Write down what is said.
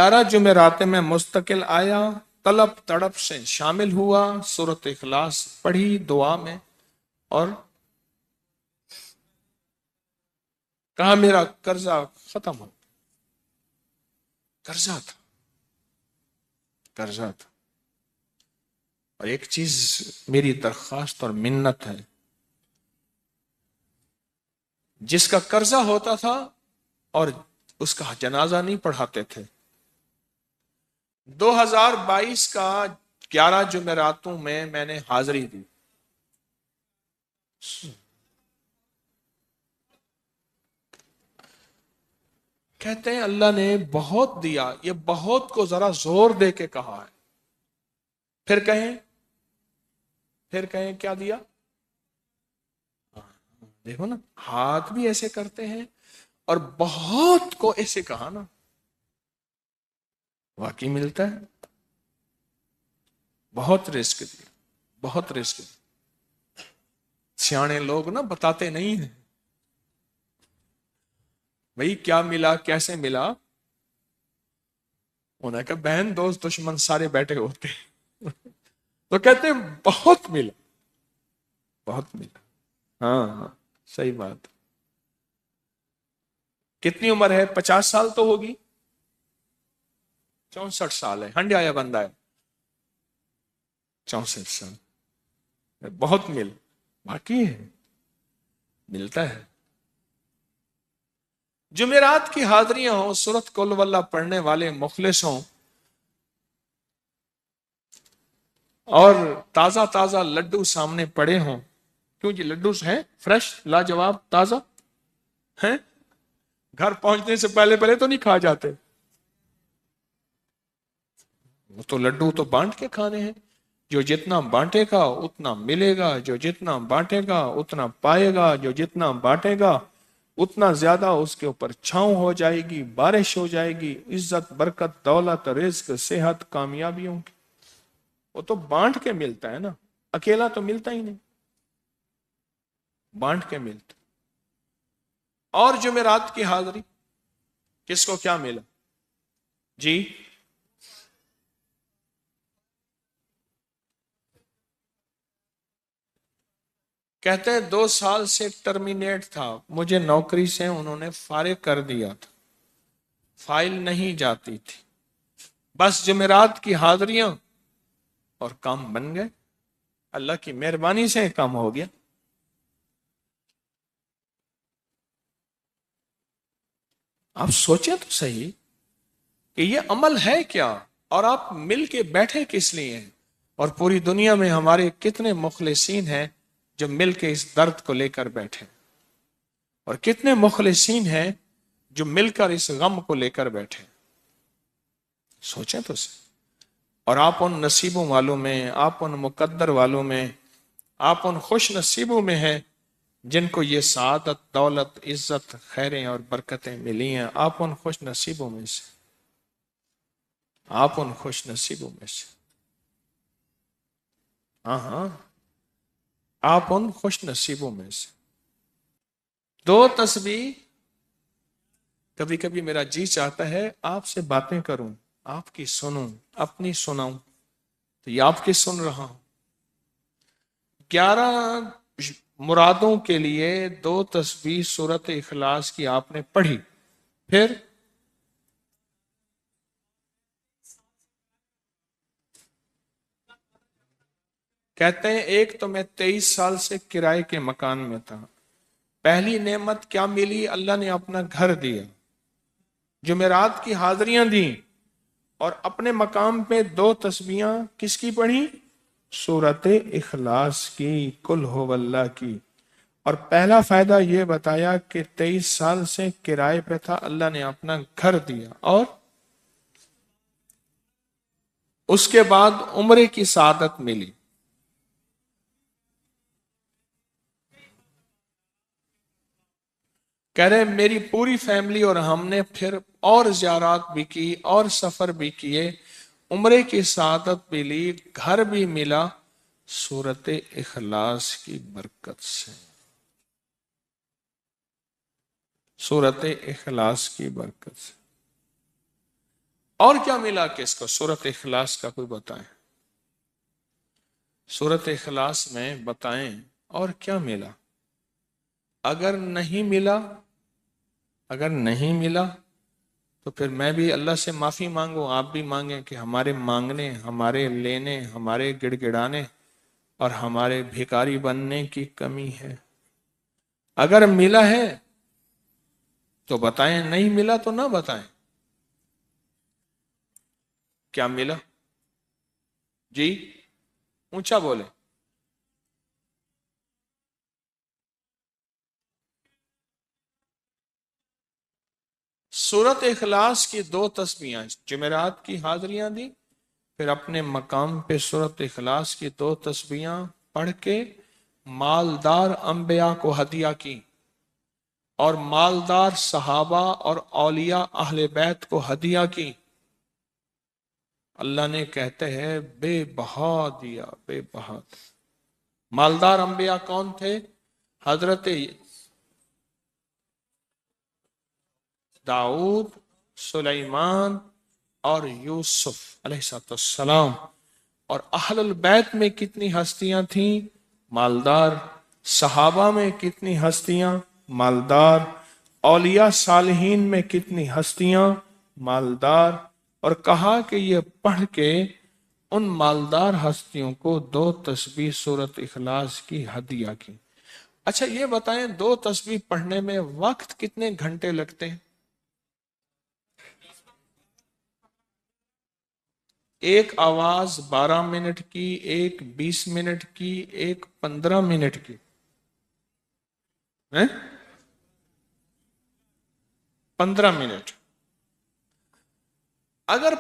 11 जुमेरात में मुस्तकिल आया, तलब तड़प से शामिल हुआ, सूरत इखलास पढ़ी दुआ में और कहा मेरा कर्जा खत्म हो। कर्जा था, कर्जा था। और एक चीज मेरी दरख्वास्त और मिन्नत है, जिसका कर्जा होता था और उसका जनाजा नहीं पढ़ाते थे, 2022 का 11 जुमेरातों में मैंने हाजिरी दी। कहते हैं अल्लाह ने बहुत दिया, ये बहुत को जरा जोर दे के कहा है। फिर कहें, फिर कहें क्या दिया? देखो ना, हाथ भी ऐसे करते हैं और बहुत को ऐसे कहा ना, वाकई मिलता है। बहुत रिस्क दिया, बहुत रिस्क दिया। सियाने लोग ना बताते नहीं है भाई क्या मिला कैसे मिला। उन्हें कहा बहन दोस्त दुश्मन सारे बैठे होते हैं तो कहते हैं बहुत मिला, बहुत मिला। हाँ हाँ, सही बात। कितनी उम्र है? 50 साल तो होगी, 64 साल है। हंड आया बंदा है, 64 साल। बहुत मिल, बाकी है, मिलता है। जुमेरात की हाजिरियां हो, सूरत कुल वल्लाह पढ़ने वाले मुखलिस हों और ताजा ताजा लड्डू सामने पड़े हों। क्यों जी, लड्डू हैं फ्रेश, लाजवाब, ताजा हैं। घर पहुंचने से पहले पहले तो नहीं खा जाते, वो तो लड्डू तो बांट के खाने हैं। जो जितना बांटेगा उतना मिलेगा, जो जितना बांटेगा उतना पाएगा, जो जितना बांटेगा उतना ज्यादा उसके ऊपर छांव हो जाएगी, बारिश हो जाएगी, इज्जत बरकत दौलत रिज्क सेहत कामयाबियों की। वो तो बांट के मिलता है ना, अकेला तो मिलता ही नहीं, बांट के मिलता। और जुमेरात की हाजिरी, किसको क्या मिला जी? कहते हैं 2 साल से टर्मिनेट था, मुझे नौकरी से उन्होंने फारिग कर दिया था, फाइल नहीं जाती थी, बस जुमेरात की हाजिरियां और काम बन गए। अल्लाह की मेहरबानी से काम हो गया। आप सोचें तो सही कि ये अमल है क्या, और आप मिल के बैठे किस लिए हैं। और पूरी दुनिया में हमारे कितने मुखलिसीन हैं जो मिल के इस दर्द को लेकर बैठे, और कितने मुखलिसीन हैं जो मिलकर इस गम को लेकर बैठे। सोचें तो सही। और आप उन नसीबों वालों में, आप उन मुकद्दर वालों में, आप उन खुश नसीबों में हैं जिनको ये सादत दौलत इज्जत खैरें और बरकतें मिली हैं। आप उन खुश नसीबों में से, आप उन खुश नसीबों में से। हाँ हाँ, आप उन खुश नसीबों में से। दो तस्बीह, कभी कभी मेरा जी चाहता है आपसे बातें करूं, आपकी सुनूं, अपनी सुनाऊं, तो ये आपकी सुन रहा हूं। 11 मुरादों के लिए 2 तस्बीह सूरत इखलास की आपने पढ़ी, फिर कहते हैं एक तो मैं 23 साल से किराए के मकान में था, पहली नेमत क्या मिली? अल्लाह ने अपना घर दिया, जुमेरात की हाजिरियां दी, और अपने मकाम पे 2 तस्बीहां किसकी पढ़ी? सूरत इखलास की, कुल हो वल्लाह की। और पहला फायदा यह बताया कि 23 साल से किराए पे था, अल्लाह ने अपना घर दिया, और उसके बाद उम्रे की सादत मिली। कह रहे मेरी पूरी फैमिली और हमने फिर और ज़ियारत भी की और सफर भी किए, उम्रे की सादत भी ली, घर भी मिला सूरत इखलास की बरकत से, सूरत इखलास की बरकत से। اور کیا ملا کہ اس کو سورت اخلاص کا کوئی بتائیں، سورت اخلاص میں بتائیں اور کیا ملا؟ اگر نہیں ملا، اگر نہیں ملا تو پھر میں بھی اللہ سے معافی مانگوں، آپ بھی مانگیں کہ ہمارے مانگنے، ہمارے لینے، ہمارے گڑ گڑانے اور ہمارے بھکاری بننے کی کمی ہے۔ اگر ملا ہے تو بتائیں، نہیں ملا تو نہ بتائیں۔ کیا ملا؟ جی اونچا بولے۔ سورت اخلاص کی 2 تسبیحاں، جمعرات کی حاضریاں دی، پھر اپنے مقام پہ سورت اخلاص کی 2 تسبیحاں پڑھ کے مالدار انبیاء کو ہدیہ کی، اور مالدار صحابہ اور اولیاء اہل بیت کو ہدیہ کی۔ اللہ نے کہتے ہیں بے بہا دیا، بے بہا دیا۔ مالدار انبیاء کون تھے؟ حضرت داؤد، سلیمان اور یوسف علیہ السلام۔ اور اہل البیت میں کتنی ہستیاں تھیں؟ مالدار۔ صحابہ میں کتنی ہستیاں؟ مالدار۔ اولیاء صالحین میں کتنی ہستیاں؟ مالدار۔ اور کہا کہ یہ پڑھ کے ان مالدار ہستیوں کو 2 تسبیح سورت اخلاص کی ہدیہ کی۔ اچھا یہ بتائیں 2 تسبیح پڑھنے میں وقت کتنے گھنٹے لگتے ہیں؟ ایک آواز 12 منٹ کی، ایک 20 منٹ کی، ایک 15 منٹ کی، 15 منٹ۔ اگر